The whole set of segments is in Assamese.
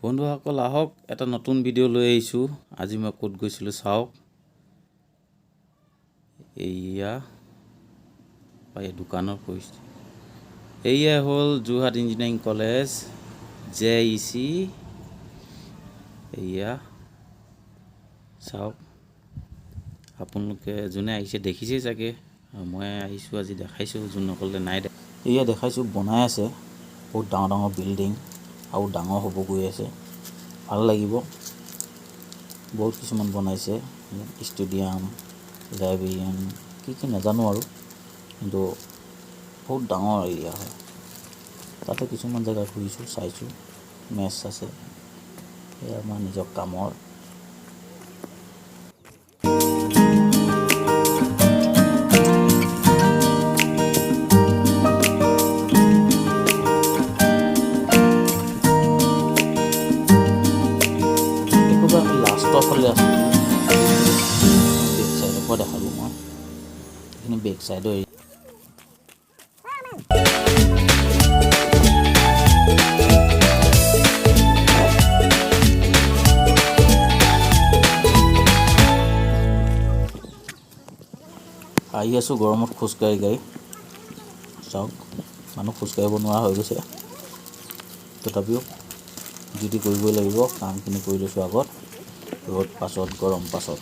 বন্ধুসকল আহক এটা নতুন ভিডিঅ' লৈ আহিছোঁ। আজি মই ক'ত গৈছিলোঁ চাওক। এইয়া দোকানৰ পৰিস্থিতি। এইয়া হ'ল যোৰহাট ইঞ্জিনিয়াৰিং কলেজ JEC। এইয়া চাওক, আপোনালোকে যোনে আহিছে দেখিছে চাগে। মই আহিছোঁ আজি দেখাইছোঁ, যোনসকলে নাই এয়া দেখাইছোঁ। বনাই আছে বহুত ডাঙৰ ডাঙৰ বিল্ডিং, আৰু ডাঙৰ হ'ব গৈ আছে। ভাল লাগিব। বহুত কিছুমান বনাইছে, ষ্টেডিয়াম, লাইব্ৰেৰিয়ান, কি নাজানো আৰু, কিন্তু বহুত ডাঙৰ এৰিয়া হয়। তাতে কিছুমান জেগা ঘূৰিছোঁ, চাইছোঁ, মেচ আছে। এয়া আমাৰ নিজৰ কামৰ। আমি লাষ্টৰ ফালে আছোঁ। বেক চাইডৰ পৰা দেখালোঁ মই। এইখিনি বেক চাইডৰ আহি আছোঁ গৰমত খোজকাঢ়ি চাওক, মানুহ খোজকাঢ়িব নোৱাৰা হৈ গৈছে। তথাপিও ডিউটি কৰিবই লাগিব। কামখিনি কৰি লৈছোঁ আগত, ৰ'দ পাছত, গৰম পাছত।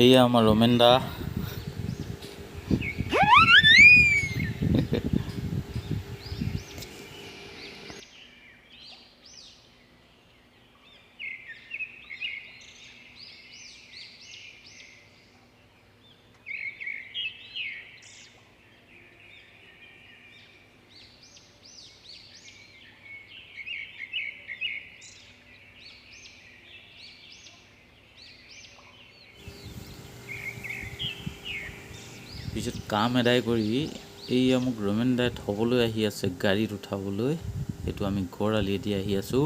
এয়া আমাৰ ৰমেন দা। পিছত কাম এদায় কৰি এইয়া মোক ৰমেন দাই থ'বলৈ আহি আছে, গাড়ীত উঠাবলৈ। এইটো আমি গড় আলিয়েদি আহি আছোঁ।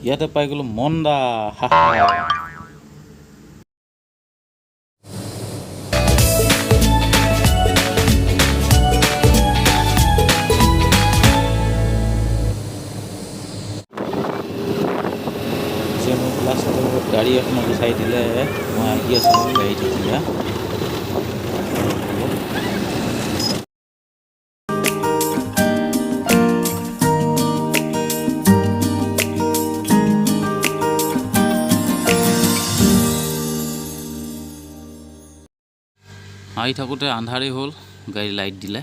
ইয়াতে পাই গ'লো মন্দা। মোৰ ক্লাছটোত গাড়ী এখন উঠাই দিলে, মই আহি আছিলোঁ গাড়ীত এতিয়া। আহি থাকোঁতে আন্ধাৰেই হ'ল, গাড়ী লাইট দিলে।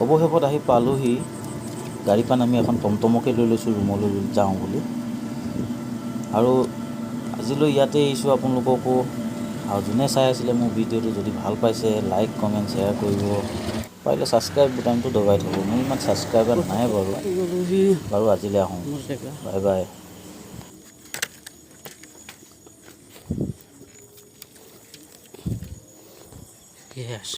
অৱশেষত আহি পালোহি। গাড়ীৰ পৰা নামি এখন টমটমকে লৈ লৈছোঁ ৰুমলৈ যাওঁ বুলি। আৰু আজিলৈ ইয়াতে এৰিছোঁ আপোনালোককো। আৰু যোনে চাই আছিলে মোৰ ভিডিঅ'টো যদি ভাল পাইছে, লাইক কমেণ্ট শ্বেয়াৰ কৰিব, পাৰিলে ছাবস্ক্ৰাইব বুটামটো দবাই থ'ব। মোৰ ইমান ছাবস্ক্ৰাইবাৰ নাই বাৰু আজিলৈ আহোঁ, বাই বাই। Yes.